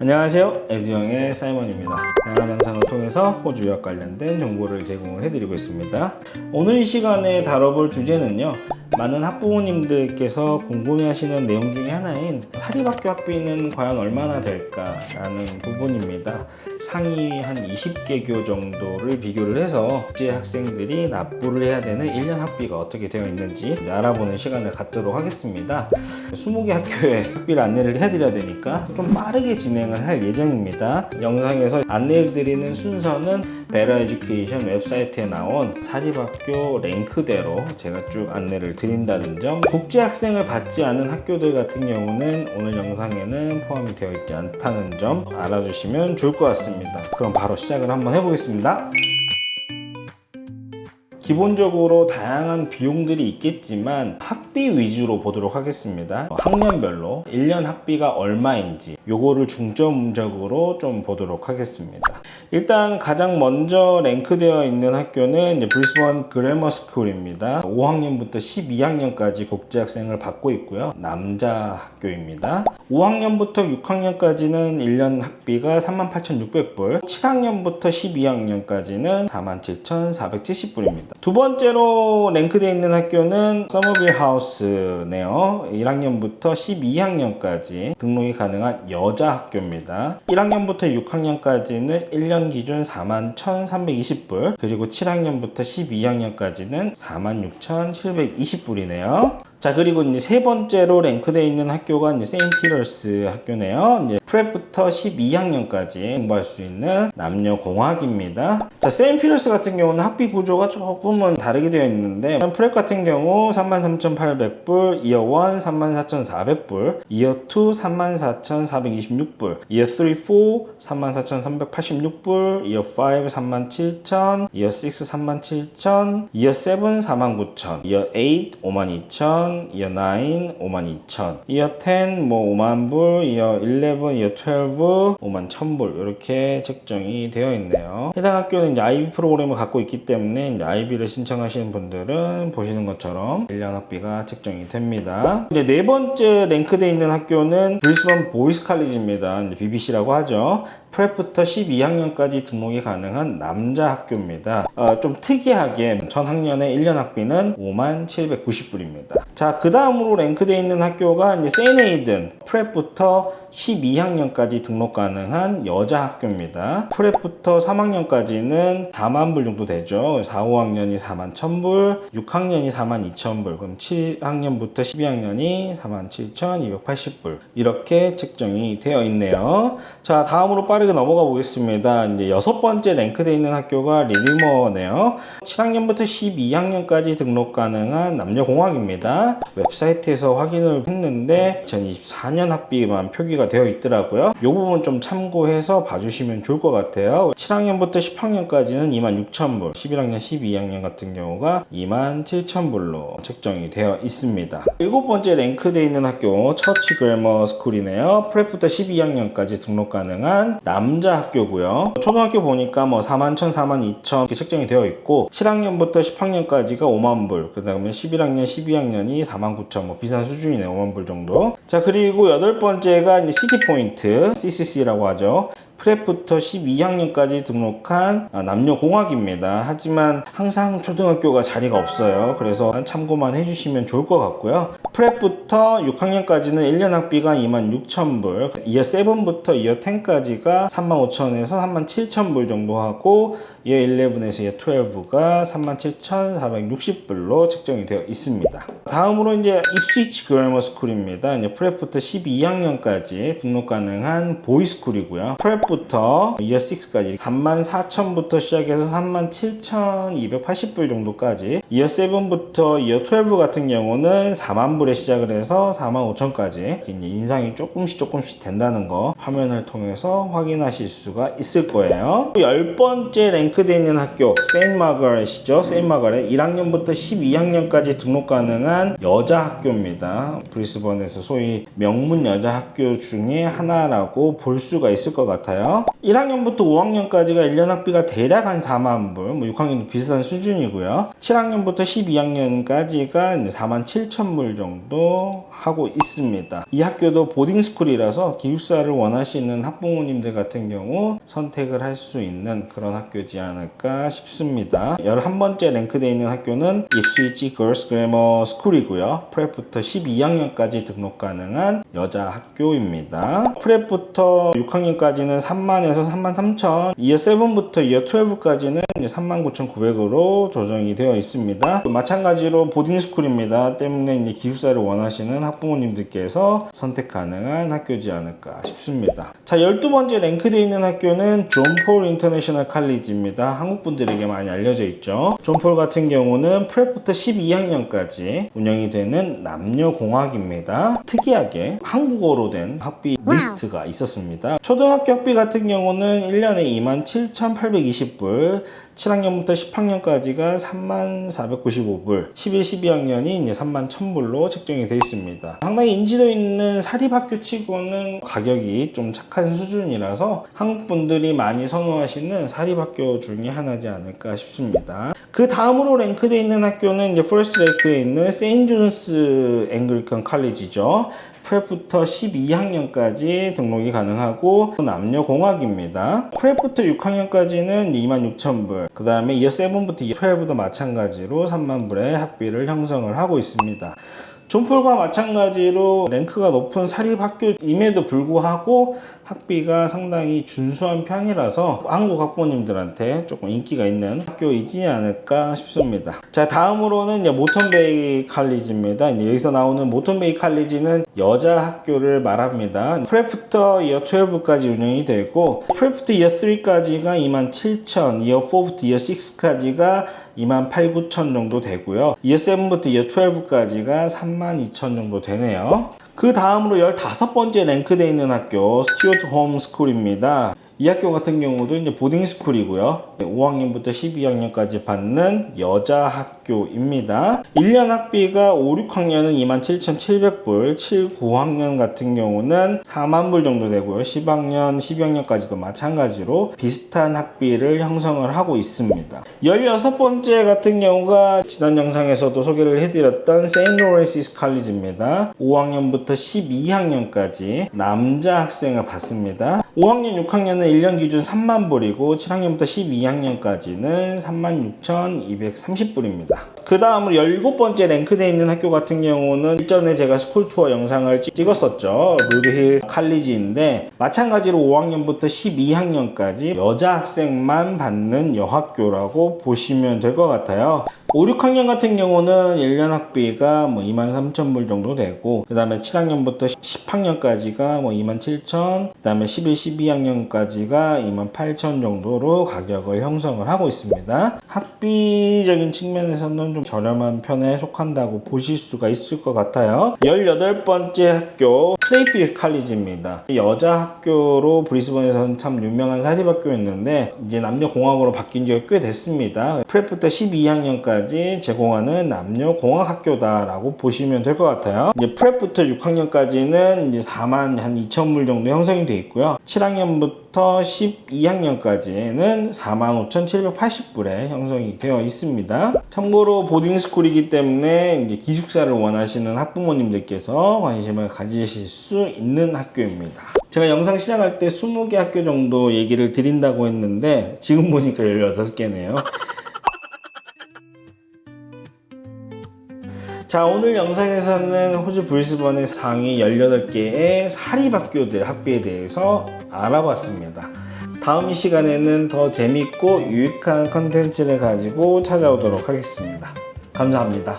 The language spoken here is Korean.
안녕하세요, 에듀영의 사이먼입니다. 다양한 영상을 통해서 호주 유학 관련된 정보를 제공을 해드리고 있습니다. 오늘 이 시간에 다뤄볼 주제는요, 많은 학부모님들께서 궁금해하시는 내용 중에 하나인 사립학교 학비는 과연 얼마나 될까라는 부분입니다. 상위 한 20개교 정도를 비교를 해서 국제 학생들이 납부를 해야 되는 1년 학비가 어떻게 되어 있는지 알아보는 시간을 갖도록 하겠습니다. 20개 학교에 학비를 안내를 해드려야 되니까 좀 빠르게 진행을 할 예정입니다. 영상에서 안내해드리는 순서는 베라 에듀케이션 웹사이트에 나온 사립학교 랭크대로 제가 쭉 안내를 드린다는 점, 국제 학생을 받지 않은 학교들 같은 경우는 오늘 영상에는 포함이 되어 있지 않다는 점 알아주시면 좋을 것 같습니다. 그럼 바로 시작을 한번 해보겠습니다. 기본적으로 다양한 비용들이 있겠지만 학비 위주로 보도록 하겠습니다. 학년별로 1년 학비가 얼마인지 요거를 중점적으로 좀 보도록 하겠습니다. 일단 가장 먼저 랭크되어 있는 학교는 이제 브리스번 그래머 스쿨입니다. 5학년부터 12학년까지 국제학생을 받고 있고요. 남자 학교입니다. 5학년부터 6학년까지는 1년 학비가 38,600불, 7학년부터 12학년까지는 47,470불입니다. 두 번째로 랭크되어 있는 학교는 서머빌 하우스네요. 1학년부터 12학년까지 등록이 가능한 여자 학교입니다. 1학년부터 6학년까지는 1년 기준 41,320불, 그리고 7학년부터 12학년까지는 46,720불이네요. 자, 그리고 이제 세 번째로 랭크되어 있는 학교가 이제 세인트 피터스 학교네요. 이제 프랩부터 12학년까지 공부할 수 있는 남녀 공학입니다. 자, 세인트 피터스 같은 경우는 학비 구조가 조금은 다르게 되어 있는데, 프랩 같은 경우 33,800불, 이어 1 34,400불, 이어 2 34,426불, 이어 3, 4 34,386불, 이어 5 37,000, 이어 6 37,000, 이어 7 49,000, 이어 8 52,000, 이어 9 52,000, 이어 10 뭐 5만불, 이어 11, 이어 12 51,000불 이렇게 책정이 되어 있네요. 해당 학교는 이제 IB 프로그램을 갖고 있기 때문에 이제 IB를 신청하시는 분들은 보시는 것처럼 1년 학비가 책정이 됩니다. 이제 네 번째 랭크되어 있는 학교는 브리스번 보이스 칼리지입니다. 이제 BBC라고 하죠. 프랩부터 12학년까지 등록이 가능한 남자 학교입니다. 좀 특이하게 전 학년의 1년 학비는 57,990불입니다. 자, 그 다음으로 랭크되어 있는 학교가 이제 세인트 에이든 프랩부터 12학년까지 등록 가능한 여자 학교입니다. 프랩부터 3학년까지는 4만불 정도 되죠. 4, 5학년이 41,000불, 6학년이 42,000불, 그럼 7학년부터 12학년이 47,280불 이렇게 책정이 되어 있네요. 자, 다음으로 빠르게 넘어가 보겠습니다. 이제 여섯 번째 랭크되어 있는 학교가 리디머네요. 7학년부터 12학년까지 등록 가능한 남녀공학입니다. 웹사이트에서 확인을 했는데 2024년 학비만 표기가 되어 있더라고요. 이 부분 좀 참고해서 봐주시면 좋을 것 같아요. 7학년부터 10학년까지는 26,000불, 11학년, 12학년 같은 경우가 27,000불로 책정이 되어 있습니다. 일곱 번째 랭크되어 있는 학교 처치 그래머 스쿨이네요. 프랩부터 12학년까지 등록 가능한 남자 학교고요. 초등학교 보니까 뭐 41,000, 42,000 이렇게 책정이 되어 있고, 7학년부터 10학년까지가 5만불, 그 다음에 11학년, 12학년이 49,000, 뭐 비슷한 수준이네요. 5만불 정도. 자, 그리고 여덟 번째가 이제 시티포인트 CCC라고 하죠. 프랩부터 12학년까지 등록한 남녀공학입니다. 하지만 항상 초등학교가 자리가 없어요. 그래서 참고만 해주시면 좋을 것 같고요. 프랩부터 6학년까지는 1년 학비가 26,000불, 이어 7부터 이어 10까지가 35,000에서 37,000불 정도 하고, 이어 11에서 이어 12가 37,460불로 책정이 되어 있습니다. 다음으로 이제 입스위치 그래머 스쿨입니다. 이제 프랩부터 12학년까지 등록 가능한 보이스쿨이고요. 프랩부터 이어 6까지 34,000부터 시작해서 37,280불 정도까지, 이어 7부터 이어 12 같은 경우는 4만불에 시작을 해서 45,000까지 인상이 조금씩 된다는 거 화면을 통해서 확인하실 수가 있을 거예요. 10번째 랭크되어 있는 학교 세인트 마가렛이죠. 세인트 마가렛 1학년부터 12학년까지 등록 가능한 여자 학교입니다. 브리스번에서 소위 명문 여자 학교 중에 하나라고 볼 수가 있을 것 같아요. 1학년부터 5학년까지가 1년 학비가 대략 한 4만불, 뭐 6학년도 비슷한 수준이고요. 7학년부터 12학년까지가 47,000불 정도 정도 하고 있습니다. 이 학교도 보딩스쿨이라서 기숙사를 원하시는 학부모님들 같은 경우 선택을 할 수 있는 그런 학교지 않을까 싶습니다. 11번째 랭크되어 있는 학교는 입스위치 걸스 그래머 스쿨이고요. 프랩부터 12학년까지 등록 가능한 여자 학교입니다. 프랩부터 6학년까지는 30,000에서 33,000, 이어 7부터 이어 12까지는 39,900으로 조정이 되어 있습니다. 마찬가지로 보딩스쿨입니다. 때문에 이제 기숙사를 원하시는 학부모님들께서 선택 가능한 학교지 않을까 싶습니다. 자, 12번째 랭크되어 있는 학교는 존 폴 인터내셔널 칼리지입니다. 한국 분들에게 많이 알려져 있죠. 존 폴 같은 경우는 프랩부터 12학년까지 운영이 되는 남녀공학입니다. 특이하게 한국어로 된 학비 리스트가 있었습니다. 초등학교 학비 같은 경우는 1년에 27,820불, 7학년부터 10학년까지가 34,495불, 11, 12학년이 이제 31,000불로 책정이 되어 있습니다. 상당히 인지도 있는 사립학교 치고는 가격이 좀 착한 수준이라서 한국분들이 많이 선호하시는 사립학교 중에 하나지 않을까 싶습니다. 그 다음으로 랭크되어 있는 학교는 이제 포레스트 레이크에 있는 세인트 존스 앵글리칸 칼리지죠. 프랩부터 12학년까지 등록이 가능하고 남녀공학입니다. 프랩부터 6학년까지는 26,000불, 그 다음에 이어 7부터 이어 12도 마찬가지로 30,000불의 학비를 형성을 하고 있습니다. 존폴과 마찬가지로 랭크가 높은 사립학교임에도 불구하고 학비가 상당히 준수한 편이라서 한국 학부모님들한테 조금 인기가 있는 학교이지 않을까 싶습니다. 자, 다음으로는 이제 모턴베이 칼리지입니다. 이제 여기서 나오는 모턴베이 칼리지는 여자 학교를 말합니다. 프랩부터 이어 12까지 운영이 되고 프랩부터 이어 3까지가 27,000, 이어 4부터 이어 6까지가 28,000 정도 되고요. 이어 7부터 이어 12까지가 32,000 정도 되네요. 그 다음으로 15번째 랭크되어 있는 학교 스튜어트 홈 스쿨입니다. 이 학교 같은 경우도 이제 보딩스쿨이고요. 5학년부터 12학년까지 받는 여자 학교입니다. 1년 학비가 5, 6학년은 27,700불, 7, 9학년 같은 경우는 40,000불 정도 되고요. 10학년, 12학년까지도 마찬가지로 비슷한 학비를 형성을 하고 있습니다. 16번째 같은 경우가 지난 영상에서도 소개를 해드렸던 세인트 로렌시스 칼리지입니다. 5학년부터 12학년까지 남자 학생을 받습니다. 5학년, 6학년은 1년 기준 30,000불이고 7학년부터 12학년까지는 36,230불입니다. 그 다음으로 17번째 랭크되어 있는 학교 같은 경우는 일전에 제가 스쿨투어 영상을 찍었었죠. 루드힐 칼리지인데 마찬가지로 5학년부터 12학년까지 여자 학생만 받는 여학교라고 보시면 될 것 같아요. 5, 6학년 같은 경우는 1년 학비가 23,000불 정도 되고 그 다음에 7학년부터 10학년까지가 27,000, 그 다음에 11, 12학년까지가 28,000 정도로 가격을 형성을 하고 있습니다. 학비적인 측면에서는 좀 저렴한 편에 속한다고 보실 수가 있을 것 같아요. 18번째 학교 클레이필드 칼리지입니다. 여자 학교로 브리스번에서는 참 유명한 사립학교였는데 이제 남녀공학으로 바뀐 지가 꽤 됐습니다. 프랩부터 12학년까지 제공하는 남녀공학학교다라고 보시면 될 것 같아요. 이제 프랩부터 6학년까지는 이제 42,000불 정도 형성이 되어 있고요. 7학년부터 12학년까지는 45,780불에 형성이 되어 있습니다. 참고로 보딩스쿨이기 때문에 이제 기숙사를 원하시는 학부모님들께서 관심을 가지실 수 있는 학교입니다. 제가 영상 시작할 때 20개 학교 정도 얘기를 드린다고 했는데 지금 보니까 18개네요. 자, 오늘 영상에서는 호주 브리스번의 상위 18개의 사립학교들 학비에 대해서 알아봤습니다. 다음 시간에는 더 재밌고 유익한 컨텐츠를 가지고 찾아오도록 하겠습니다. 감사합니다.